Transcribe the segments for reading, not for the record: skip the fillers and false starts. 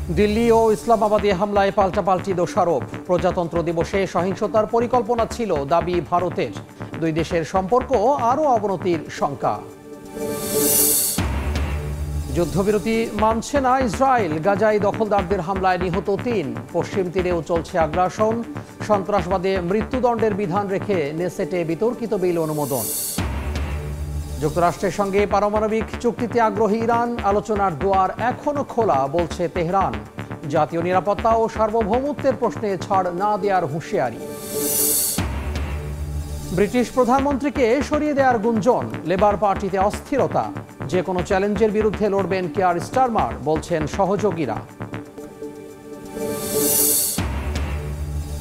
দিল্লি ও ইসলামাবাদে হামলায় পাল্টাপাল্টি দোষারোপ। প্রজাতন্ত্র দিবসে সহিংসতার পরিকল্পনা ছিল দাবি ভারতের। দুই দেশের সম্পর্ক আরও অবনতির শঙ্কা। যুদ্ধবিরতি মানছে না ইসরায়েল। গাজায় দখলদারদের হামলায় নিহত ৩। পশ্চিম তীরেও চলছে আগ্রাসন। সন্ত্রাসবাদে মৃত্যুদণ্ডের বিধান রেখে নেসেটে বিতর্কিত বিল অনুমোদন। যুক্তরাষ্ট্রের সঙ্গে পারমাণবিক চুক্তিতে আগ্রহী ইরান। আলোচনার দুয়ার এখনো খোলা বলছে তেহরান। জাতীয় নিরাপত্তা ও সার্বভৌমত্বের প্রশ্নে ছাড় না দেওয়ার হুঁশিয়ারি। ব্রিটিশ প্রধানমন্ত্রীকে সরিয়ে দেওয়ার গুঞ্জন। লেবার পার্টিতে অস্থিরতা। যে কোনো চ্যালেঞ্জের বিরুদ্ধে লড়বেন কিয়ার স্টারমার, বলছেন সহযোগীরা।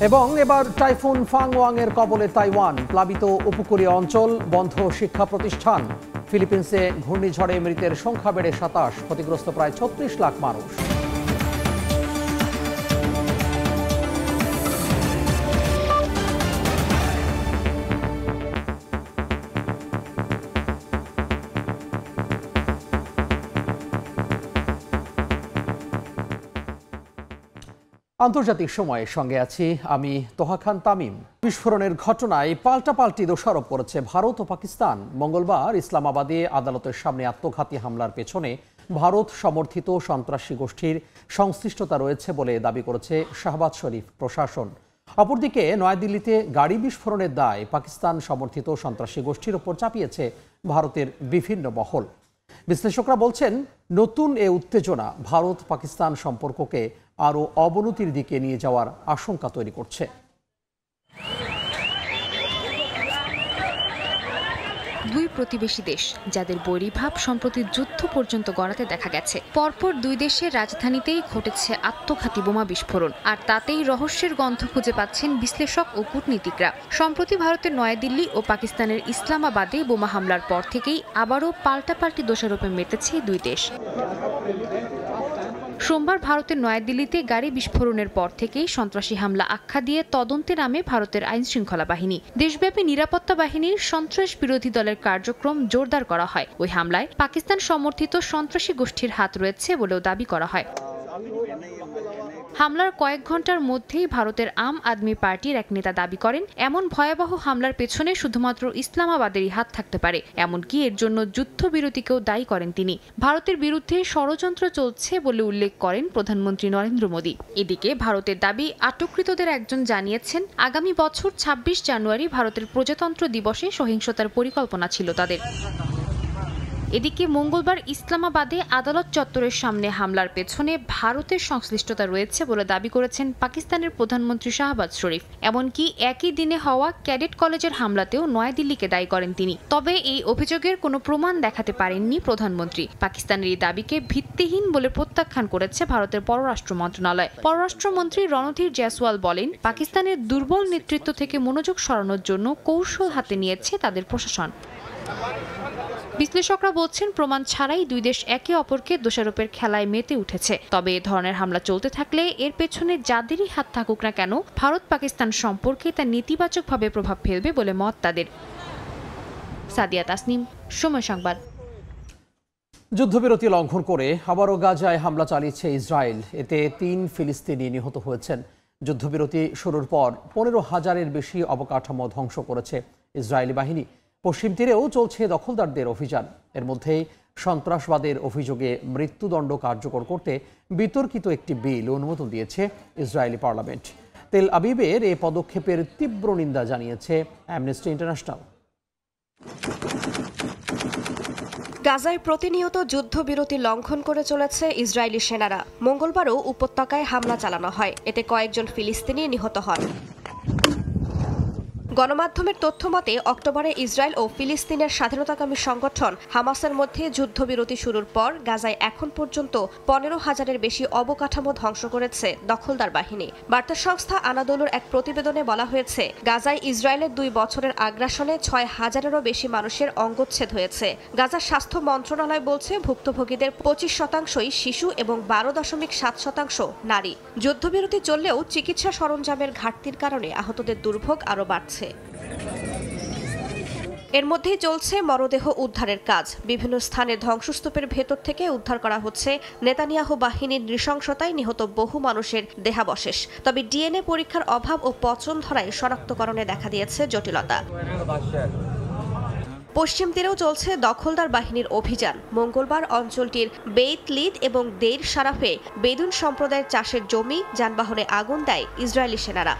এবং এবার টাইফুন ফাংওয়াং এর কবলে তাইওয়ান। প্লাবিত উপকূলীয় অঞ্চল, বন্ধ শিক্ষা প্রতিষ্ঠান। ফিলিপিন্সে ঘূর্ণিঝড়ে মৃতের সংখ্যা বেড়ে ২৭। ক্ষতিগ্রস্ত প্রায় ৩৬ লাখ মানুষ। আন্তর্জাতিক সময়ের সঙ্গে আছি আমি তোহা খান তামিম। বিস্ফোরণের ঘটনায় পাল্টাপাল্টি দোষারোপ করেছে ভারত ও পাকিস্তান। মঙ্গলবার ইসলামাবাদে আদালতের সামনে আত্মঘাতী হামলার পেছনে ভারত সমর্থিত সন্ত্রাসী গোষ্ঠীর সংশ্লিষ্টতা রয়েছে বলে দাবি করেছে শাহবাজ শরীফ প্রশাসন। অপরদিকে নয়াদিল্লিতে গাড়ি বিস্ফোরণের দায় পাকিস্তান সমর্থিত সন্ত্রাসী গোষ্ঠীর ওপর চাপিয়েছে ভারতের বিভিন্ন মহল। বিশ্লেষকরা বলছেন, নতুন এ উত্তেজনা ভারত পাকিস্তান সম্পর্ককে আরও অবনতির দিকে নিয়ে যাওয়ার আশঙ্কা তৈরি করছে। দুই প্রতিবেশী দেশ যাদের বৈরিভাব সম্প্রতি যুদ্ধ পর্যন্ত গড়াতে দেখা গেছে। পরপর দুই দেশের রাজধানীতেই ঘটেছে আত্মঘাতী বোমা বিস্ফোরণ, আর তাতেই রহস্যের গন্ধ খুঁজে পাচ্ছেন বিশ্লেষক ও কূটনীতিকরা। সম্প্রতি ভারতের নয়াদিল্লি ও পাকিস্তানের ইসলামাবাদে বোমা হামলার পর থেকেই আবারও পাল্টাপাল্টি দোষারোপে মেতেছে দুই দেশ। সোমবার ভারতের নয়াদিল্লিতে গাড়ি বিস্ফোরণের পর থেকেই সন্ত্রাসী হামলা আখ্যা দিয়ে তদন্তে নামে ভারতের আইনশৃঙ্খলা বাহিনী। দেশব্যাপী নিরাপত্তা বাহিনীর সন্ত্রাস বিরোধী দলের কার্যক্রম জোরদার করা হয়। ওই হামলায় পাকিস্তান সমর্থিত সন্ত্রাসী গোষ্ঠীর হাত রয়েছে বলেও দাবি করা হয়। হামলার কয়েক ঘন্টার মধ্যেই ভারতের আম আদমি পার্টির এক নেতা দাবি করেন, এমন ভয়াবহ হামলার পেছনে শুধুমাত্র ইসলামাবাদেরই হাত থাকতে পারে। এমনকি এর জন্য যুদ্ধবিরতিকেও দায়ী করেন তিনি। ভারতের বিরুদ্ধে ষড়যন্ত্র চলছে বলে উল্লেখ করেন প্রধানমন্ত্রী নরেন্দ্র মোদী। এদিকে ভারতের দাবি, আটককৃতদের একজন জানিয়েছেন, আগামী বছর ২৬ জানুয়ারি ভারতের প্রজাতন্ত্র দিবসে সহিংসতার পরিকল্পনা ছিল তাদের। এদিকে মঙ্গলবার ইসলামাবাদে আদালত চত্বরের সামনে হামলার পেছনে ভারতের সংশ্লিষ্টতা রয়েছে বলে দাবি করেছেন পাকিস্তানের প্রধানমন্ত্রী শাহবাজ শরীফ। এমনকি একই দিনে হওয়া ক্যাডেট কলেজের হামলাতেও নয়াদিল্লিকে দায়ী করেন তিনি। তবে এই অভিযোগের কোনো প্রমাণ দেখাতে পারেননি প্রধানমন্ত্রী। পাকিস্তানের এই দাবিকে ভিত্তিহীন বলে প্রত্যাখ্যান করেছে ভারতের পররাষ্ট্র মন্ত্রণালয়। পররাষ্ট্রমন্ত্রী রণধীর জয়সওয়াল বলেন, পাকিস্তানের দুর্বল নেতৃত্ব থেকে মনোযোগ সরানোর জন্য কৌশল হাতে নিয়েছে তাদের প্রশাসন। বিশ্লেষকরা বলছেন, প্রমাণ ছাড়াই দুই দেশ একে অপরকে দোষারোপের খেলায় মেতে উঠেছে। তবে এ ধরনের হামলা চলতে থাকলে এর পেছনে যাদেরই হাত থাকুক না কেন, ভারত পাকিস্তান সম্পর্কে তা নেতিবাচকভাবে প্রভাব ফেলবে বলে মত তাদের। সাদিয়া তাসনিম, সময় সংবাদ। যুদ্ধবিরতি লঙ্ঘন করে আবারও গাজায় হামলা চালিয়েছে ইসরায়েল। এতে ৩ ফিলিস্তিনি নিহত হয়েছেন। যুদ্ধবিরতি শুরুর পর ১৫,০০০-এর বেশি অবকাঠামো ধ্বংস করেছে ইসরায়েলি বাহিনী। পশ্চিম তীরেও চলছে দখলদারদের অভিযান। এর মধ্যেই সন্ত্রাসবাদের অভিযোগে মৃত্যুদণ্ড কার্যকর করতে বিতর্কিত একটি বিল অনুমোদন দিয়েছে ইসরায়েলি পার্লামেন্ট। তেল আবিবের এই পদক্ষেপের তীব্র নিন্দা জানিয়েছে অ্যামনেস্টি ইন্টারন্যাশনাল। গাজায় প্রতিনিয়ত যুদ্ধবিরতি লঙ্ঘন করে চলেছে ইসরায়েলি সেনারা। মঙ্গলবারও উপত্যকায় হামলা চালানো হয়। এতে কয়েকজন ফিলিস্তিনি নিহত হন। গণমাধ্যমের তথ্যমতে অক্টোবরে ইসরায়েল ও ফিলিস্তিনের স্বাধীনতাকামী সংগঠন হামাসের মধ্যে যুদ্ধবিরতি শুরুর পর গাজায় এখন পর্যন্ত ১৫,০০০-এর বেশি অবকাঠামো ধ্বংস করেছে দখলদার বাহিনী। বার্তা সংস্থা আনাদোলুর এক প্রতিবেদনে বলা হয়েছে, গাজায় ইসরায়েলের ২ বছরের আগ্রাসনে ৬,০০০-এরও বেশি মানুষের অঙ্গচ্ছেদ হয়েছে। গাজার স্বাস্থ্য মন্ত্রণালয় বলছে, ভুক্তভোগীদের ২৫% শিশু এবং ১২.৭% নারী। যুদ্ধবিরতি চললেও চিকিৎসা সরঞ্জামের ঘাটতির কারণে আহতদের দুর্ভোগ আরও বাড়ছে। এর মধ্যেই চলছে মরদেহ উদ্ধারের কাজ। বিভিন্ন স্থানে ধ্বংসস্তূপের ভেতর থেকে উদ্ধার করা হচ্ছে নেতানিয়াহু বাহিনীর নৃশংসতায় নিহত বহু মানুষের দেহাবশেষ। তবে ডিএনএ পরীক্ষার অভাব ও পচন ধরায় শনাক্তকরণে দেখা দিয়েছে জটিলতা। পশ্চিম তীরেও চলছে দখলদার বাহিনীর অভিযান। মঙ্গলবার অঞ্চলটির বেইত লিদ এবং দেইর শারাফে বেদুন সম্প্রদায়ের চাষের জমি যানবাহনে আগুন দেয় ইসরায়েলি সেনারা।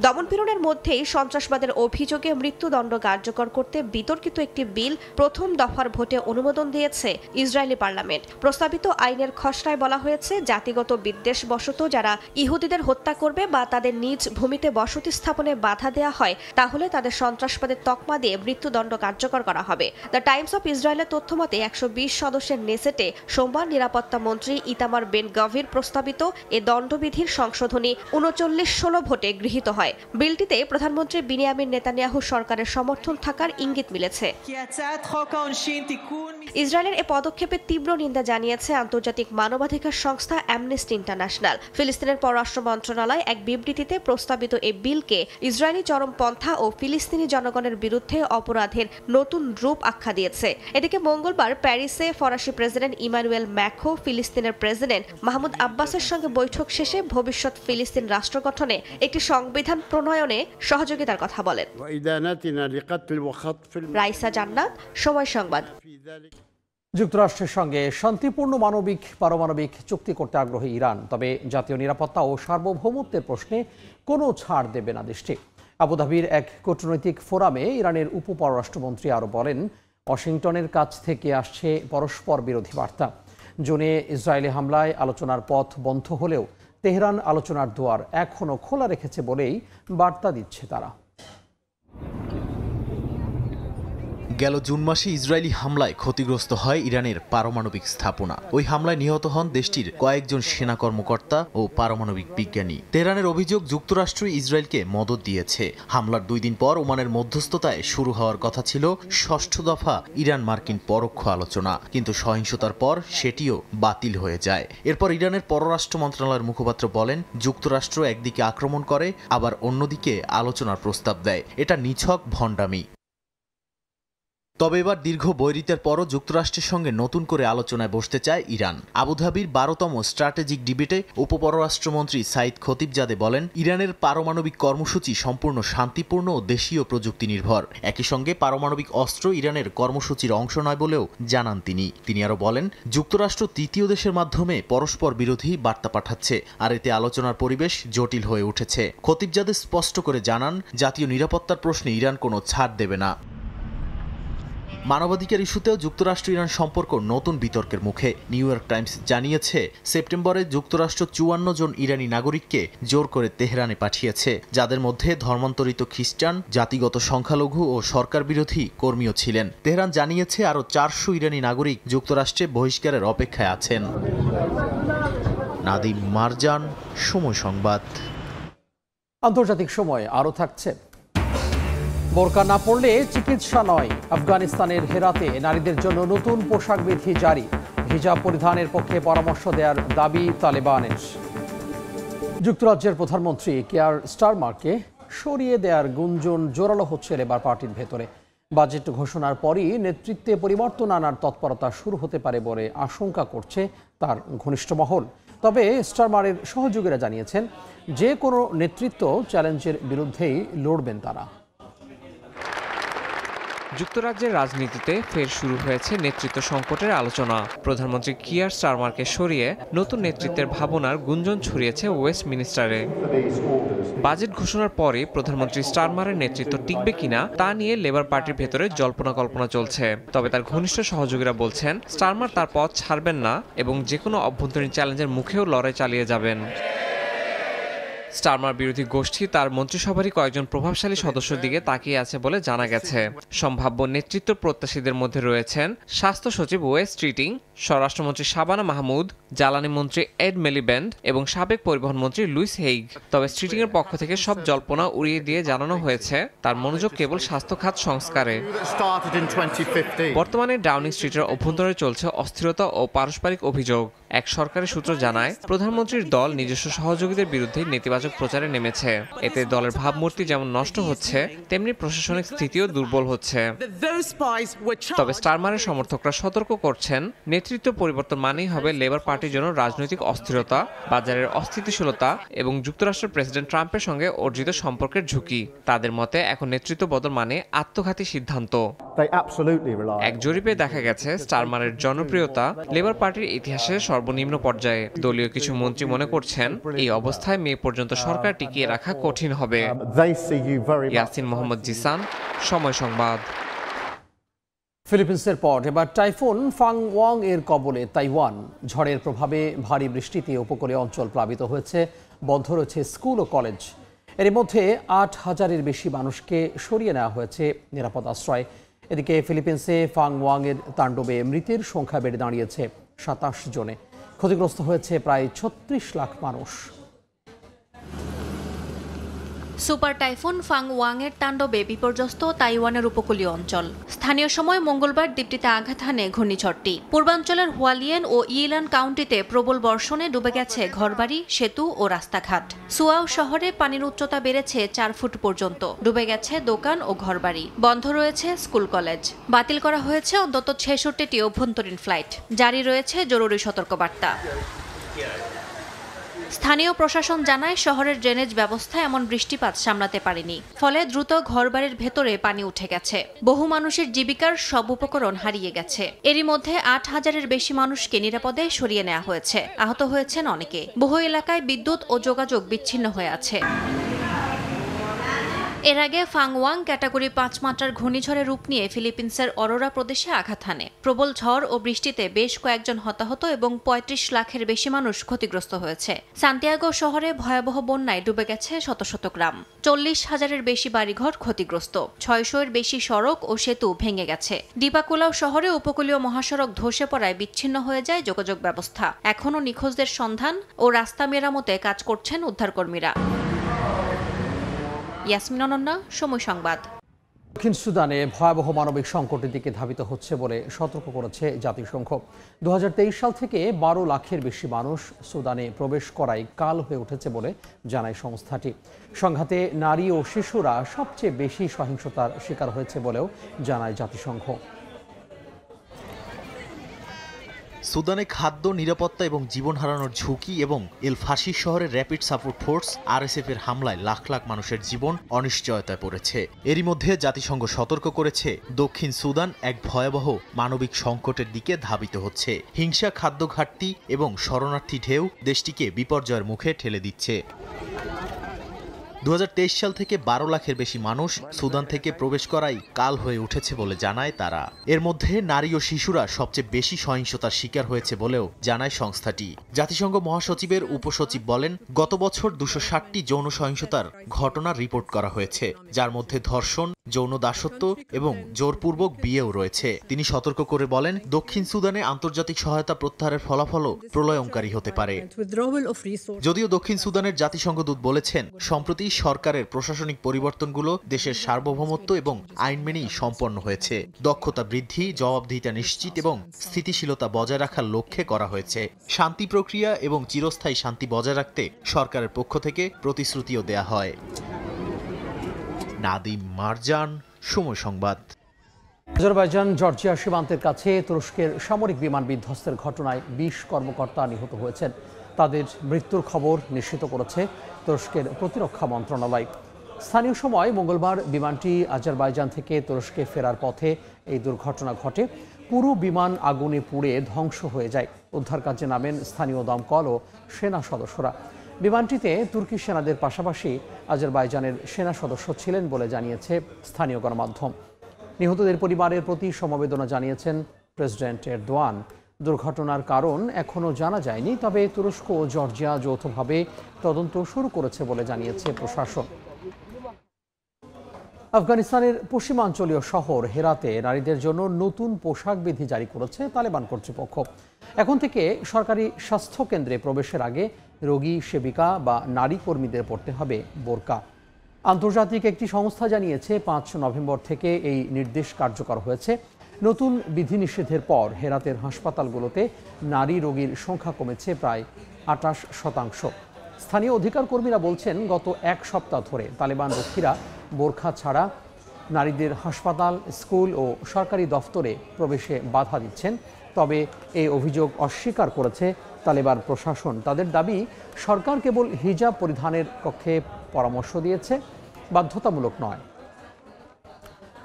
দমনপীড়নের মধ্যেই সন্ত্রাসবাদের অভিযোগে মৃত্যুদণ্ড কার্যকর করতে বিতর্কিত একটি বিল প্রথম দফার ভোটে অনুমোদন দিয়েছে ইসরায়েলি পার্লামেন্ট। প্রস্তাবিত আইনের খসড়ায় বলা হয়েছে, জাতিগত বিদ্বেষবশত যারা ইহুদিদের হত্যা করবে বা তাদের নিজ ভূমিতে বসতি স্থাপনে বাধা দেয়া হয়, তাহলে তাদের সন্ত্রাসবাদের তকমা দিয়ে মৃত্যুদণ্ড কার্যকর করা হবে। দ্য টাইমস অফ ইসরায়েলের তথ্যমতে 120 সদস্যের নেসেটে সোমবার নিরাপত্তা মন্ত্রী ইতামার বেন গভির প্রস্তাবিত এ দণ্ডবিধির সংশোধনী 39-16 ভোটে গৃহীত হয়। বিলটিতে প্রধানমন্ত্রী বিনিয়ামিন নেতানিয়াহু সরকারের সমর্থন থাকার ইঙ্গিত মিলেছে। ইসরায়েলের এ পদক্ষেপে তীব্র নিন্দা জানিয়েছে আন্তর্জাতিক মানবাধিকার সংস্থা অ্যামনেস্টি ইন্টারন্যাশনাল। ফিলিস্তিনের পররাষ্ট্র মন্ত্রণালয় এক বিবৃতিতে প্রস্তাবিত এই বিলকে ইসরায়েলি চরমপন্থা ও ফিলিস্তিনি জনগণের বিরুদ্ধে অপরাধের নতুন রূপ আখ্যা দিয়েছে। এদিকে মঙ্গলবার প্যারিসে ফরাসি প্রেসিডেন্ট ইমানুয়েল ম্যাক্রো ফিলিস্তিনের প্রেসিডেন্ট মাহমুদ আব্বাসের সঙ্গে বৈঠক শেষে ভবিষ্যৎ ফিলিস্তিন রাষ্ট্র গঠনে একটি সংবিধান প্রণয়নে সহযোগিতার কথা বলেন। রাইসা জান্নাত, সময় সংবাদ। যুক্তরাষ্ট্রের সঙ্গে শান্তিপূর্ণ পারমাণবিক চুক্তি করতে আগ্রহী ইরান, তবে জাতীয় নিরাপত্তা ও সার্বভৌমত্বের প্রশ্নে কোনো ছাড় দেবে না দেশটি। আবুধাবির এক কূটনৈতিক ফোরামে ইরানের উপপররাষ্ট্রমন্ত্রী আরও বলেন, ওয়াশিংটনের কাছ থেকে আসছে পরস্পর বিরোধী বার্তা। জুনে ইসরায়েলি হামলায় আলোচনার পথ বন্ধ হলেও তেহরান আলোচনার দুয়ার এখনও খোলা রেখেছে বলেই বার্তা দিচ্ছে তারা। গেল জুন মাসে ইসরায়েলি হামলায় ক্ষতিগ্রস্ত হয় ইরানের পারমাণবিক স্থাপনা। ওই হামলায় নিহত হন দেশটির কয়েকজন সেনা কর্মকর্তা ও পারমাণবিক বিজ্ঞানী। তেহরানের অভিযোগ, যুক্তরাষ্ট্র ইসরায়েলকে মদদ দিয়েছে। হামলার 2 দিন পর ওমানের মধ্যস্থতায় শুরু হওয়ার কথা ছিল 6ষ্ঠ দফা ইরান মার্কিন পরোক্ষ আলোচনা, কিন্তু সহিংসতার পর সেটিও বাতিল হয়ে যায়। এরপর ইরানের পররাষ্ট্র মন্ত্রণালয়ের মুখপাত্র বলেন, যুক্তরাষ্ট্র একদিকে আক্রমণ করে আবার অন্যদিকে আলোচনার প্রস্তাব দেয়। এটা নিছক ভণ্ডামি। তবে এবার দীর্ঘ বৈরিতার পরও যুক্তরাষ্ট্রের সঙ্গে নতুন করে আলোচনায় বসতে চায় ইরান। আবুধাবির 12তম স্ট্র্যাটেজিক ডিবেটে উপপররাষ্ট্রমন্ত্রী সাইদ খতিবজাদে বলেন, ইরানের পারমাণবিক কর্মসূচি সম্পূর্ণ শান্তিপূর্ণ ও দেশীয় প্রযুক্তি নির্ভর। একই সঙ্গে পারমাণবিক অস্ত্র ইরানের কর্মসূচির অংশ নয় বলেও জানান তিনি আরও বলেন, যুক্তরাষ্ট্র তৃতীয় দেশের মাধ্যমে পরস্পর বিরোধী বার্তা পাঠাচ্ছে, আর এতে আলোচনার পরিবেশ জটিল হয়ে উঠেছে। খতিবজাদে স্পষ্ট করে জানান, জাতীয় নিরাপত্তার প্রশ্নে ইরান কোনো ছাড় দেবে না। মানবাধিকার ইস্যুতেও যুক্তরাষ্ট্র ইরান সম্পর্ক নতুন বিতর্কের মুখে। নিউ ইয়র্ক টাইমস জানিয়েছে, সেপ্টেম্বরে যুক্তরাষ্ট্র 54 জন ইরানি নাগরিককে জোর করে তেহরানে পাঠিয়েছে, যাদের মধ্যে ধর্মান্তরিত খ্রিস্টান, জাতিগত সংখ্যালঘু ও সরকার বিরোধী কর্মীও ছিলেন। তেহরান জানিয়েছে আরও 400 ইরানি নাগরিক যুক্তরাষ্ট্রে বহিষ্কারের অপেক্ষায় আছেন। নাদিম মারজান, সময় সংবাদ। আন্তর্জাতিক সময় আরও থাকছে। বোরকা না পড়লে চিকিৎসা নয়, আফগানিস্তানের হেরাতে নারীদের জন্য নতুন পোশাক বিধি জারি। হিজাব পরিধানের পক্ষে পরামর্শ দেওয়ার দাবি তালেবানের। যুক্তরাজ্যের প্রধানমন্ত্রী কিয়ার স্টারমারকে সরিয়ে দেওয়ার গুঞ্জন জোরালো হচ্ছে লেবার পার্টির ভেতরে। বাজেট ঘোষণার পরই নেতৃত্বে পরিবর্তন আনার তৎপরতা শুরু হতে পারে বলে আশঙ্কা করছে তার ঘনিষ্ঠ মহল। তবে স্টারমারের সহযোগীরা জানিয়েছেন, যে কোনো নেতৃত্ব চ্যালেঞ্জের বিরুদ্ধেই লড়বেন তারা। যুক্তরাজ্যের রাজনীতিতে ফের শুরু হয়েছে নেতৃত্ব সংকটের আলোচনা। প্রধানমন্ত্রী কিয়ার স্টারমারকে সরিয়ে নতুন নেতৃত্বের ভাবনার গুঞ্জন ছড়িয়েছে ওয়েস্টমিনিস্টারে। বাজেট ঘোষণার পরে প্রধানমন্ত্রী স্টারমারের নেতৃত্ব টিকবে কিনা তা নিয়ে লেবার পার্টির ভেতরে জল্পনা কল্পনা চলছে। তবে তার ঘনিষ্ঠ সহযোগীরা বলছেন, স্টারমার তার পথ ছাড়বেন না এবং যে কোনো অভ্যন্তরীণ চ্যালেঞ্জের মুখেও লড়াই চালিয়ে যাবেন। স্টারমার বিরোধী গোষ্ঠী তার মন্ত্রিসভারই কয়েকজন প্রভাবশালী সদস্যের দিকে তাকিয়ে আছে বলে জানা গেছে। সম্ভাব্য নেতৃত্ব প্রত্যাশীদের মধ্যে রয়েছেন স্বাস্থ্য সচিব ওয়েস স্ট্রিটিং, স্বরাষ্ট্রমন্ত্রী শাবানা মাহমুদ, জ্বালানি মন্ত্রী এড মিলিব্যান্ড এবং সাবেক পরিবহন মন্ত্রী লুইস হেইগ। তবে স্ট্রিটিং এর পক্ষ থেকে সব জল্পনা উড়িয়ে দিয়ে জানানো হয়েছে, তার মনোযোগ কেবল স্বাস্থ্য খাত সংস্কারে। বর্তমানে ডাউনিং স্ট্রিটের অভ্যন্তরে চলছে অস্থিরতা ও পারস্পরিক অভিযোগ। এক সরকারি সূত্র জানায়, প্রধানমন্ত্রীর দল নিজস্ব সহযোগীদের বিরুদ্ধে নেতিবাচক প্রচারে নেমেছে। এতে দলের ভাবমূর্তি যেমন নষ্ট হচ্ছে, তেমনি প্রশাসনিক স্থিতিও দুর্বল হচ্ছে। তবে স্টারমারের সমর্থকরা সতর্ক করছেন, নেতৃত্ব পরিবর্তন মানেই হবে লেবার পার্টির জন্য রাজনৈতিক অস্থিরতা, বাজারের অস্থিতিশীলতা এবং যুক্তরাষ্ট্রের প্রেসিডেন্ট ট্রাম্পের সঙ্গে অর্জিত সম্পর্কের ঝুঁকি। তাদের মতে এখন নেতৃত্ব বদল মানে আত্মঘাতী সিদ্ধান্ত। এক জরিপে দেখা গেছে, স্টারমারের জনপ্রিয়তা লেবার পার্টির ইতিহাসে সর্বনিম্ন পর্যায়ে। দলীয় কিছু মন্ত্রী মনে করছেন, এই অবস্থায় মে পর্যন্ত সরকার টিকিয়ে রাখা কঠিন হবে। ইয়াসিন মোহাম্মদ জিসান, সময় সংবাদ। ফিলিপিন্সের পর এবার টাইফুন ফাংওয়াং এর কবলে তাইওয়ান। ঝড়ের প্রভাবে ভারী বৃষ্টিতে উপকূলীয় অঞ্চল প্লাবিত হয়েছে, বন্ধ রয়েছে স্কুল ও কলেজ। এর মধ্যে ৮,০০০-এর বেশি মানুষকে সরিয়ে নেওয়া হয়েছে নিরাপদ আশ্রয়। এদিকে ফিলিপিন্সে ফাংওয়াং এর তাণ্ডবে মৃতের সংখ্যা বেড়ে দাঁড়িয়েছে ২৭ জনে। ক্ষতিগ্রস্ত হয়েছে প্রায় ৩৬ লাখ মানুষ। সুপার টাইফুন ফাংওয়াংয়ের তাণ্ডবে বিপর্যস্ত তাইওয়ানের উপকূলীয় অঞ্চল। স্থানীয় সময় মঙ্গলবার দ্বীপটিতে আঘাত হানে ঘূর্ণিঝড়টি। পূর্বাঞ্চলের হুয়ালিয়েন ও ইয়েলান কাউন্টিতে প্রবল বর্ষণে ডুবে গেছে ঘরবাড়ি, সেতু ও রাস্তাঘাট। সুয়াও শহরে পানির উচ্চতা বেড়েছে ৪ ফুট পর্যন্ত। ডুবে গেছে দোকান ও ঘরবাড়ি। বন্ধ রয়েছে স্কুল কলেজ। বাতিল করা হয়েছে অন্তত ৬৬টি অভ্যন্তরীণ ফ্লাইট। জারি রয়েছে জরুরি সতর্কবার্তা। স্থানীয় প্রশাসন জানায়, শহরের ড্রেনেজ ব্যবস্থা এমন বৃষ্টিপাত সামলাতে পারেনি। ফলে দ্রুত ঘরবাড়ির ভেতরে পানি উঠে গেছে। বহু মানুষের জীবিকার সব উপকরণ হারিয়ে গেছে। এরই মধ্যে ৮,০০০-এর বেশি মানুষকে নিরাপদে সরিয়ে নেওয়া হয়েছে। আহত হয়েছেন অনেকে। বহু এলাকায় বিদ্যুৎ ও যোগাযোগ বিচ্ছিন্ন হয়ে আছে। এর আগে ফাংওয়াং ক্যাটাগরি ৫ মাত্রার ঘূর্ণিঝড়ের রূপ নিয়ে ফিলিপিন্সের অরোরা প্রদেশে আঘাত হানে। প্রবল ঝড় ও বৃষ্টিতে বেশ কয়েকজন হতাহত এবং ৩৫ লাখের বেশি মানুষ ক্ষতিগ্রস্ত হয়েছে। সান্তিয়াগো শহরে ভয়াবহ বন্যায় ডুবে গেছে শত শত গ্রাম। ৪০,০০০-এর বেশি বাড়িঘর ক্ষতিগ্রস্ত। ৬০০-এর বেশি সড়ক ও সেতু ভেঙে গেছে। ডিপাকুলাও শহরে উপকূলীয় মহাসড়ক ধসে পড়ায় বিচ্ছিন্ন হয়ে যায় যোগাযোগ ব্যবস্থা। এখনও নিখোঁজদের সন্ধান ও রাস্তা মেরামতে কাজ করছেন উদ্ধারকর্মীরা। ইয়াসমিন অনন্যা, সময় সংবাদ। দক্ষিণ সুদানে ভয়াবহ মানবিক সংকটের দিকে ধাবিত হচ্ছে বলে সতর্ক করেছে জাতিসংঘ। ২০২৩ সাল থেকে ১২ লাখের বেশি মানুষ সুদানে প্রবেশ করায় কাল হয়ে উঠেছে বলে জানায় সংস্থাটি। সংঘাতে নারী ও শিশুরা সবচেয়ে বেশি সহিংসতার শিকার হয়েছে বলেও জানায় জাতিসংঘ। সুদানে খাদ্য নিরাপত্তা এবং জীবন হারানোর ঝুঁকি এবং এল ফাশির শহরের র্যাপিড সাপোর্ট ফোর্স RSF এর হামলায় লাখ লাখ মানুষের জীবন অনিশ্চয়তায় পড়েছে। এরই মধ্যে জাতিসংঘ সতর্ক করেছে, দক্ষিণ সুদান এক ভয়াবহ মানবিক সংকটের দিকে ধাবিত হচ্ছে। হিংসা, খাদ্য ঘাটতি এবং শরণার্থী ঢেউ দেশটিকে বিপর্যয়ের মুখে ঠেলে দিচ্ছে। ২০২৩ সাল থেকে ১২ লাখের বেশি মানুষ সুদান থেকে প্রবেশ করাই কাল হয়ে উঠেছে বলে জানায় তারা। এর মধ্যে নারী ও শিশুরা সবচেয়ে বেশি সহিংসতার শিকার হয়েছে বলেও জানায় সংস্থাটি। জাতিসংঘ মহাসচিবের উপসচিব বলেন, গত বছর ২৬০টি যৌন সহিংসতার ঘটনা রিপোর্ট করা হয়েছে, যার মধ্যে ধর্ষণ, যৌন দাসত্ব এবং জোরপূর্বক বিয়েও রয়েছে। তিনি সতর্ক করে বলেন, দক্ষিণ সুদানে আন্তর্জাতিক সহায়তা প্রত্যাহারের ফলাফলও প্রলয়ঙ্কারী হতে পারে। যদিও দক্ষিণ সুদানের জাতিসংঘ দূত বলেছেন, সম্প্রতি সরকারের প্রশাসনিক পরিবর্তনগুলো দেশের সার্বভৌমত্ব এবং আইন মেনেই সম্পন্ন হয়েছে। দক্ষতা বৃদ্ধি, জবাবদিহিতা নিশ্চিত এবং স্থিতিশীলতা বজায় রাখার লক্ষ্যে করা হয়েছে। শান্তি প্রক্রিয়া এবং চিরস্থায়ী শান্তি বজায় রাখতে সরকারের পক্ষ থেকে প্রতিশ্রুতিও দেয়া হয়। নাদিম মারজান, সময় সংবাদ। আজারবাইজান জর্জিয়া সীমান্তের কাছে তুরস্কের সামরিক বিমান বিধ্বস্তের ঘটনায় ২০ কর্মকর্তা নিহত হয়েছেন। তাদের মৃত্যুর খবর নিশ্চিত করেছে তুরস্কের প্রতিরক্ষা মন্ত্রণালয়। স্থানীয় সময় মঙ্গলবার বিমানটি আজারবাইজান থেকে তুরস্কে ফেরার পথে এই দুর্ঘটনা ঘটে। পুরো বিমান আগুনে পুড়ে ধ্বংস হয়ে যায়। উদ্ধার কাজে নামেন স্থানীয় দমকল ও সেনা সদস্যরা। বিমানটিতে তুর্কি সেনাদের পাশাপাশি আজারবাইজানের সেনা সদস্য ছিলেন বলে জানিয়েছে স্থানীয় গণমাধ্যম। নিহতদের পরিবারের প্রতি সমবেদনা জানিয়েছেন প্রেসিডেন্ট এরদোয়ান। দুর্ঘটনার কারণ এখনও জানা যায়নি, তবে তুরস্ক ও জর্জিয়া যৌথভাবে তদন্ত শুরু করেছে বলে জানিয়েছে প্রশাসন। আফগানিস্তানের পশ্চিমাঞ্চলীয় শহর হেরাতে নারীদের জন্য নতুন পোশাক বিধি জারি করেছে তালেবান কর্তৃপক্ষ। এখন থেকে সরকারি স্বাস্থ্য কেন্দ্রে প্রবেশের আগে রোগী, সেবিকা বা নারী কর্মীদের পরতে হবে বোরকা। আন্তর্জাতিক একটি সংস্থা জানিয়েছে ৫ নভেম্বর থেকে এই নির্দেশ কার্যকর হয়েছে। নতুন বিধিনিষেধের পর হেরাতের হাসপাতালগুলোতে নারী রোগীর সংখ্যা কমেছে প্রায় 28%। স্থানীয় অধিকার কর্মীরা বলছেন, গত এক সপ্তাহ ধরে তালেবান রক্ষীরা বোরখা ছাড়া নারীদের হাসপাতাল, স্কুল ও সরকারি দফতরে প্রবেশে বাধা দিচ্ছেন। তবে এই অভিযোগ অস্বীকার করেছে তালেবান প্রশাসন। তাদের দাবি, সরকার কেবল হিজাব পরিধানের পক্ষে পরামর্শ দিয়েছে, বাধ্যতামূলক নয়।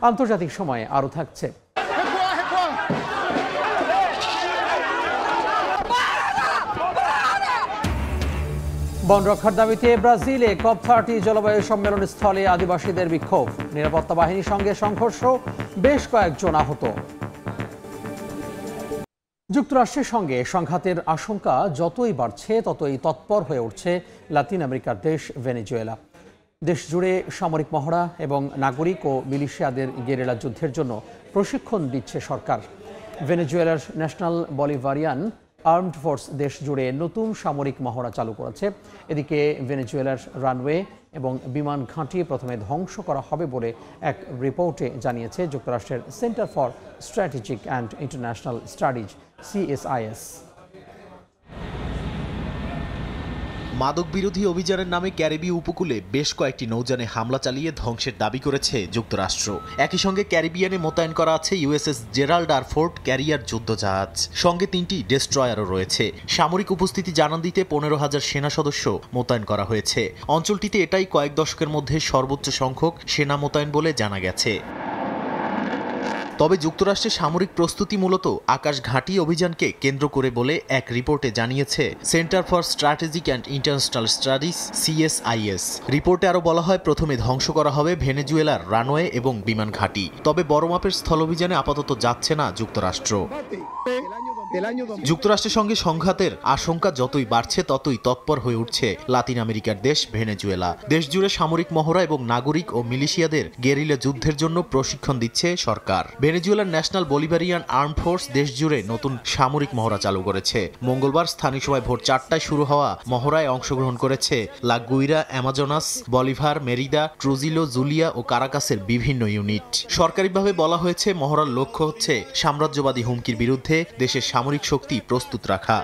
আন্তর্জাতিক সময়ে আরও থাকছে। বন রক্ষার দাবিতে ব্রাজিলে COP30 জলবায়ু সম্মেলন স্থলে আদিবাসীদের বিক্ষোভ, নিরাপত্তা বাহিনীর সঙ্গে সংঘর্ষ, বেশ কয়েকজন আহত। যুক্তরাষ্ট্রের সঙ্গে সংঘাতের আশঙ্কা যতই বাড়ছে ততই তৎপর হয়ে উঠছে লাতিন আমেরিকার দেশ ভেনেজুয়েলা। দেশ জুড়ে সামরিক মহড়া এবং নাগরিক ও মিলিশিয়াদের গেরিলা যুদ্ধের জন্য প্রশিক্ষণ দিচ্ছে সরকার। ভেনেজুয়েলার ন্যাশনাল বলিভারিয়ান আর্মড ফোর্স দেশ জুড়ে নতুন সামরিক মহড়া চালু করেছে। এদিকে ভেনেজুয়েলার রানওয়ে এবং বিমান ঘাঁটি প্রথমে ধ্বংস করা হবে বলে এক রিপোর্টে জানিয়েছে যুক্তরাষ্ট্রের centre for strategic and international studies CSIS। মাদক বিরোধী অভিযানের নামে ক্যারিবীয় উপকূলে বেশ কয়েকটি নৌযানে হামলা চালিয়ে ধ্বংসের দাবি করেছে যুক্তরাষ্ট্র। একই সঙ্গে ক্যারিবিয়ানে মোতায়েন করা আছে USS Gerald R Ford carrier যুদ্ধজাহাজ, সঙ্গে 3টি ডেস্ট্রয়ারও রয়েছে। সামরিক উপস্থিতি জানান দিতে 15,000 সেনা সদস্য মোতায়েন করা হয়েছে। অঞ্চলটিতে এটাই কয়েক দশকের মধ্যে সর্বোচ্চ সংখ্যক সেনা মোতায়েন বলে জানা গেছে। তবে যুক্তরাষ্ট্রের সামরিক প্রস্তুতি মূলত আকাশ ঘাঁটি অভিযানকে কেন্দ্র করে বলে এক রিপোর্টে জানিয়েছে centre for strategic and international studies CSIS। রিপোর্টে আরও বলা হয়, প্রথমে ধ্বংস করা হবে ভেনেজুয়েলার রানওয়ে এবং বিমান ঘাঁটি। তবে বড় মাপের স্থল অভিযানে আপাতত যাচ্ছে না যুক্তরাষ্ট্র। যুক্তরাষ্ট্রের সঙ্গে সংঘাতের আশঙ্কা যতই বাড়ছে ততই তৎপর হয়ে উঠছে লাতিন আমেরিকার দেশ ভেনেজুয়েলা। দেশ জুড়ে সামরিক মহড়া এবং নাগরিক ও মিলিশিয়াদের গেরিলা যুদ্ধের জন্য প্রশিক্ষণ দিচ্ছে সরকার। ভেনেজুয়েলার ন্যাশনাল বলিভারিয়ান আর্মড ফোর্স দেশ জুড়ে নতুন সামরিক মহড়া চালু করেছে। মঙ্গলবার স্থানীয় সময় ভোর 4টায় শুরু হওয়া মহড়ায় অংশগ্রহণ করেছে লা গুইরা, অ্যামাজোনাস, বলিভার, মেরিদা, ট্রুজিলো, জুলিয়া ও কারাকাসের বিভিন্ন ইউনিট। সরকারিভাবে বলা হয়েছে, মহড়ার লক্ষ্য হচ্ছে সাম্রাজ্যবাদী হুমকির বিরুদ্ধে দেশের সামরিক শক্তি প্রস্তুত রাখা।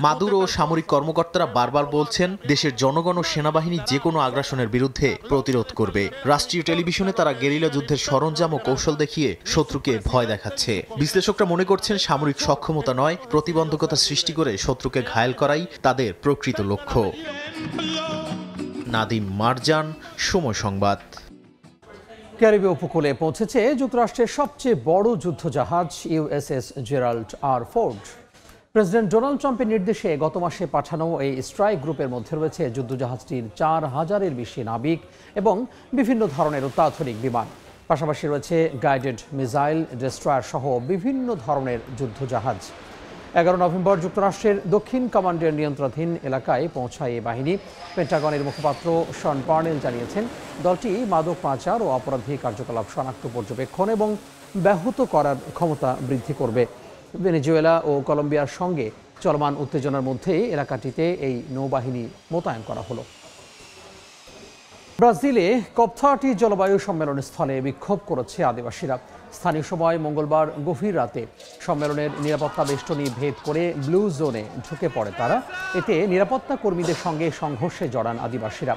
মাদুরো ও সামরিক কর্মকর্তারা বারবার বলছেন, দেশের জনগণ ও সেনাবাহিনী যে কোনো আগ্রাসনের বিরুদ্ধে প্রতিরোধ করবে। রাষ্ট্রীয় টেলিভিশনে তারা গেরিলা যুদ্ধের সরঞ্জাম ও কৌশল দেখিয়ে শত্রুকে ভয় দেখাচ্ছে। বিশ্লেষকরা মনে করছেন, সামরিক সক্ষমতা নয়, প্রতিবন্ধকতা সৃষ্টি করে শত্রুকে ঘায়েল করাই তাদের প্রকৃত লক্ষ্য। নাদিম মারজান, সময় সংবাদ। ক্যারিবীয় উপকূলে পৌঁছেছে যুক্তরাষ্ট্রের সবচেয়ে বড় যুদ্ধজাহাজ USS Gerald R Ford. President Donald ট্রাম্পের নির্দেশে গত মাসে পাঠানো এই স্ট্রাইক গ্রুপের মধ্যে রয়েছে যুদ্ধজাহাজটির 4000-এর বেশি নাবিক এবং বিভিন্ন ধরনের অত্যাধুনিক বিমান। পাশাপাশি রয়েছে গাইডেড মিসাইল ডেস্ট্রয়ার সহ বিভিন্ন ধরনের যুদ্ধজাহাজ। 11 নভেম্বর যুক্তরাষ্ট্রের দক্ষিণ কমান্ডের নিয়ন্ত্রণাধীন এলাকায় পৌঁছায় এই বাহিনী। পেন্টাগনের মুখপাত্র শন পার্নেল জানিয়েছেন, দলটি মাদক পাচার ও অপরাধী কার্যকলাপ শনাক্ত, পর্যবেক্ষণ এবং ব্যাহত করার ক্ষমতা বৃদ্ধি করবে। ভেনেজুয়েলা ও কলম্বিয়ার সঙ্গে চলমান উত্তেজনার মধ্যে এলাকাটিতে এই নৌবাহিনী মোতায়েন করা হলো। ব্রাজিলে COP30 জলবায়ু সম্মেলন স্থলে বিক্ষোভ করেছে আদিবাসীরা। স্থানীয় সময় মঙ্গলবার গভীর রাতে সম্মেলনের নিরাপত্তা বেষ্টনী ভেদ করে ব্লু জোনে ঢুকে পড়ে তারা। এতে নিরাপত্তা কর্মীদের সঙ্গে সংঘর্ষে জড়ান আদিবাসীরা।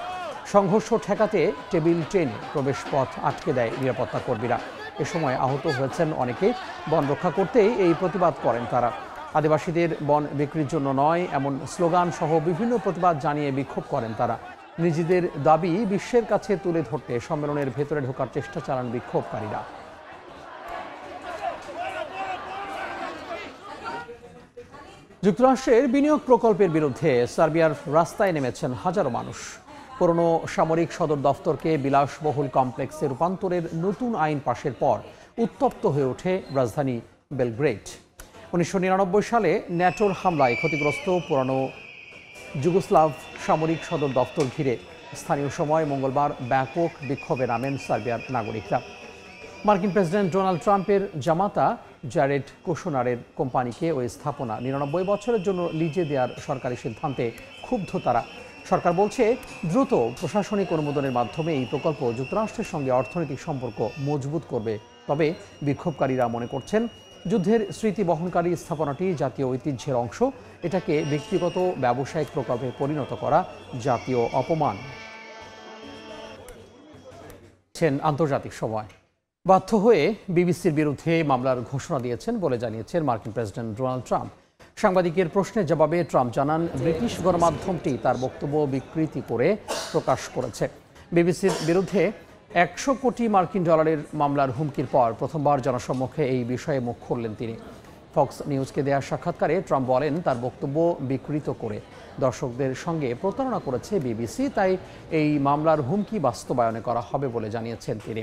সংঘর্ষ ঠেকাতে টেবিল টেনে প্রবেশ পথ আটকে দেয় নিরাপত্তা কর্মীরা। এ সময় আহত হয়েছেন অনেকে। বন রক্ষা করতেই এই প্রতিবাদ করেন তারা। আদিবাসীদের বন বিক্রির জন্য নয় এমন স্লোগান সহ বিভিন্ন প্রতিবাদ জানিয়ে বিক্ষোভ করেন তারা। নিজেদের দাবি বিশ্বের কাছে তুলে ধরতে সম্মেলনের ভেতরে ঢোকার চেষ্টা চালান বিক্ষোভকারীরা। যুক্তরাষ্ট্রের বিনিয়োগ প্রকল্পের বিরুদ্ধে সার্বিয়ার রাস্তায় নেমেছেন হাজারো মানুষ। পুরনো সামরিক সদর দফতরকে বিলাসবহুল কমপ্লেক্সে রূপান্তরের নতুন আইন পাশের পর উত্তপ্ত হয়ে ওঠে রাজধানী বেলগ্রেড। 1999 সালে ন্যাটোর হামলায় ক্ষতিগ্রস্ত পুরনো যুগোস্লাভ সামরিক সদর দফতর ঘিরে স্থানীয় সময় মঙ্গলবার ব্যাপক বিক্ষোভে নামেন সার্বিয়ার নাগরিকরা। মার্কিন প্রেসিডেন্ট ডোনাল্ড ট্রাম্পের জামাতা জ্যারেড কুশনারের কোম্পানিকে ওই স্থাপনা 99 বছরের জন্য লিজে দেওয়ার সরকারি সিদ্ধান্তে ক্ষুব্ধ তারা। সরকার বলছে দ্রুত প্রশাসনিক অনুমোদনের মাধ্যমে এই প্রকল্প যুক্তরাষ্ট্রের সঙ্গে অর্থনৈতিক সম্পর্ক মজবুত করবে। তবে বিক্ষোভকারীরা মনে করছেন যুদ্ধের স্মৃতি বহনকারী স্থাপনাটি জাতীয় ঐতিহ্যের অংশ, এটাকে ব্যক্তিগত ব্যবসায়িক প্রকল্পে পরিণত করা জাতীয় অপমান। আন্তর্জাতিক সময় বাধ্য হয়ে বিবিসির বিরুদ্ধে মামলার ঘোষণা দিয়েছেন বলে জানিয়েছেন মার্কিন প্রেসিডেন্ট ডোনাল্ড ট্রাম্প। সাংবাদিকের প্রশ্নের জবাবে ট্রাম্প জানান ব্রিটিশ গণমাধ্যমটি তার বক্তব্য বিকৃতি করে প্রকাশ করেছে। বিবিসির বিরুদ্ধে 100 কোটি মার্কিন ডলারের মামলার হুমকির পর প্রথমবার জনসম্মুখে এই বিষয়ে মুখ খুললেন তিনি। ফক্স নিউজকে দেওয়া সাক্ষাৎকারে ট্রাম্প বলেন তার বক্তব্য বিকৃত করে দর্শকদের সঙ্গে প্রতারণা করেছে বিবিসি, তাই এই মামলার হুমকি বাস্তবায়নে করা হবে বলে জানিয়েছেন তিনি।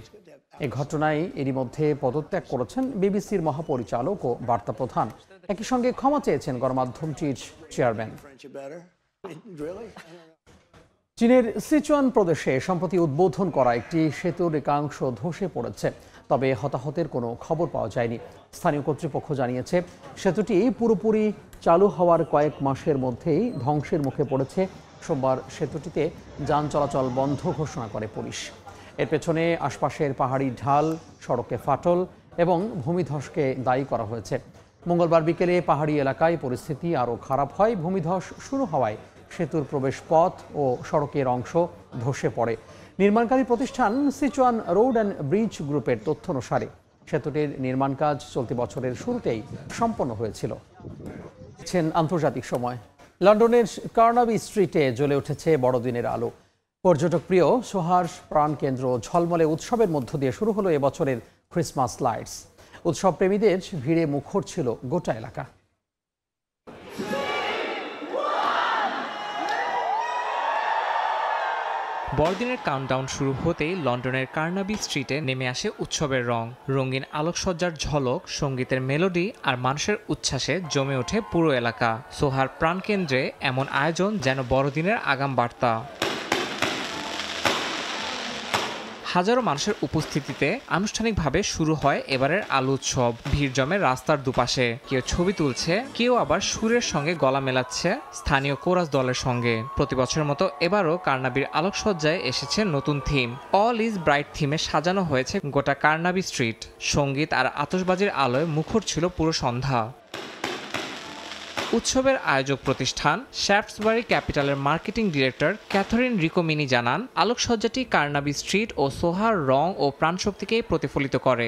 এই ঘটনায় এরই মধ্যে পদত্যাগ করেছেন বিবিসির মহাপরিচালক ও বার্তা প্রধান। একই সঙ্গে ক্ষমা চেয়েছেন গণমাধ্যমটির চেয়ারম্যান। চীনের সিচুয়ান প্রদেশে সম্প্রতি উদ্বোধন করা একটি সেতুর একাংশ ধসে পড়েছে, তবে হতাহতের কোনো খবর পাওয়া যায়নি। স্থানীয় কর্তৃপক্ষ জানিয়েছে সেতুটি পুরোপুরি চালু হওয়ার কয়েক মাসের মধ্যেই ধ্বংসের মুখে পড়েছে। সোমবার সেতুটিতে যান চলাচল বন্ধ ঘোষণা করে পুলিশ। এর পেছনে আশপাশের পাহাড়ি ঢাল, সড়কে ফাটল এবং ভূমিধসকে দায়ী করা হয়েছে। মঙ্গলবার বিকেলে পাহাড়ি এলাকায় পরিস্থিতি আরও খারাপ হয়। ভূমিধস শুরু হওয়ায় সেতুর প্রবেশ পথ ও সড়কের অংশ ধসে পড়ে। নির্মাণকারী প্রতিষ্ঠান সিচুয়ান রোড অ্যান্ড ব্রিজ গ্রুপের তথ্য অনুসারে সেতুটির নির্মাণ কাজ চলতি বছরের শুরুতেই সম্পন্ন হয়েছিল। আন্তর্জাতিক সময় লন্ডনের কার্নাবি স্ট্রিটে জ্বলে উঠেছে বড়দিনের আলো। পর্যটক প্রিয় সোহার প্রাণকেন্দ্র ঝলমলে উৎসবের মধ্য দিয়ে শুরু হলো এবছরের ক্রিসমাস লাইটস। উৎসব প্রেমীদের ভিড়ে মুখর ছিল গোটা এলাকা। বড়দিনের কাউন্টডাউন শুরু হতেই লন্ডনের কার্নাবি স্ট্রিটে নেমে আসে উৎসবের রং। রঙিন আলোকসজ্জার ঝলক, সঙ্গীতের মেলোডি আর মানুষের উচ্ছ্বাসে জমে ওঠে পুরো এলাকা। সোহার প্রাণকেন্দ্রে এমন আয়োজন যেন বড়দিনের আগাম বার্তা। হাজারো মানুষের উপস্থিতিতে আনুষ্ঠানিকভাবে শুরু হয় এবারের আলো উৎসব। ভিড় জমে রাস্তার দুপাশে, কেউ ছবি তুলছে, কেউ আবার সুরের সঙ্গে গলা মেলাচ্ছে স্থানীয় কোরাস দলের সঙ্গে। প্রতি বছরের মতো এবারও কার্নাবির আলোকসজ্জায় এসেছে নতুন থিম। অল ইজ ব্রাইট থিমে সাজানো হয়েছে গোটা কার্নাবি স্ট্রিট। সঙ্গীত আর আতশবাজির আলোয় মুখর ছিল পুরো সন্ধ্যা। উৎসবের আয়োজক প্রতিষ্ঠান শ্যাফটসবারি ক্যাপিটালের মার্কেটিং ডিরেক্টর ক্যাথরিন রিকোমিনি জানান, আলোকসজ্জাটি কার্নাবি স্ট্রিট ও সোহার রং ও প্রাণশক্তিকে প্রতিফলিত করে।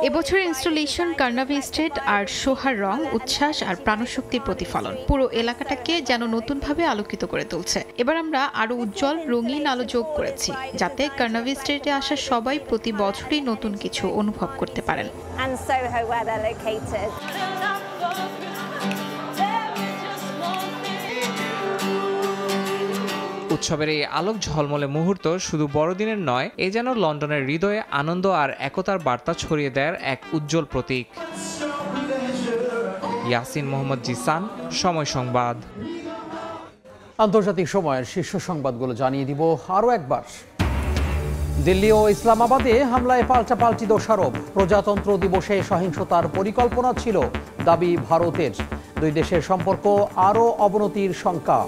এবছরের ইনস্টলেশন কার্নাবি স্ট্রিট আর সোহার রং, উচ্ছ্বাস আর প্রাণশক্তির প্রতিফলন। পুরো এলাকাটাকে যেন নতুনভাবে আলোকিত করে তুলছে। এবার আমরা আরো উজ্জ্বল রঙিন আলো যোগ করেছি, যাতে কার্নাবি স্ট্রিটে আসা সবাই প্রতি বছরই নতুন কিছু অনুভব করতে পারেন। উৎসবের এই আলোক ঝলমলে মুহূর্ত শুধু বড়দিনের নয়, এ যেন লন্ডনের হৃদয়ে আনন্দ আর একতার বার্তা ছড়িয়ে দেওয়ার এক উজ্জ্বল প্রতীক। ইয়াসিন মোহাম্মদ জিসান, সময় সংবাদ। আন্তর্জাতিক সময়ের শীর্ষ সংবাদগুলো জানিয়ে দিব আরও একবার। দিল্লি ও ইসলামাবাদে হামলায় পাল্টাপাল্টি দোষারোপ। প্রজাতন্ত্র দিবসে সহিংসতার পরিকল্পনা ছিল, দাবি ভারতের। দুই দেশের সম্পর্ক আরও অবনতির শঙ্কা।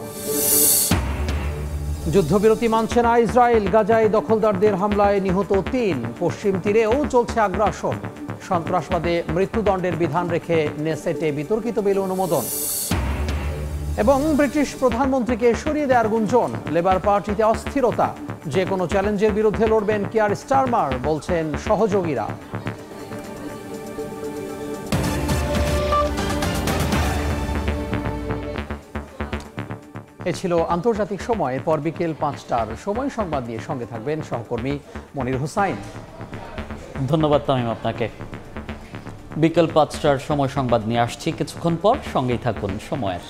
যুদ্ধবিরতি মানছে না ইসরায়েল। গাজায় দখলদারদের হামলায় নিহত 3। পশ্চিম তীরেও চলছে আগ্রাসন। সন্ত্রাসবাদে মৃত্যুদণ্ডের বিধান রেখে নেসেটে বিতর্কিত বিল অনুমোদন। এবং ব্রিটিশ প্রধানমন্ত্রীকে সরিয়ে দেওয়ার গুঞ্জন। লেবার পার্টিতে অস্থিরতা। যে কোনো চ্যালেঞ্জের বিরুদ্ধে লড়বেন কিয়ার স্টারমার, বলছেন সহযোগীরা। এ ছিল আন্তর্জাতিক সময়। পর বিকেল 5টার সময় সংবাদ নিয়ে সঙ্গে থাকবেন সহকর্মী মনির হোসাইন। ধন্যবাদ তামিম আপনাকে। বিকেল 5টার সময় সংবাদ নিয়ে আসছি কিছুক্ষণ পর, সঙ্গেই থাকুন সময়ের।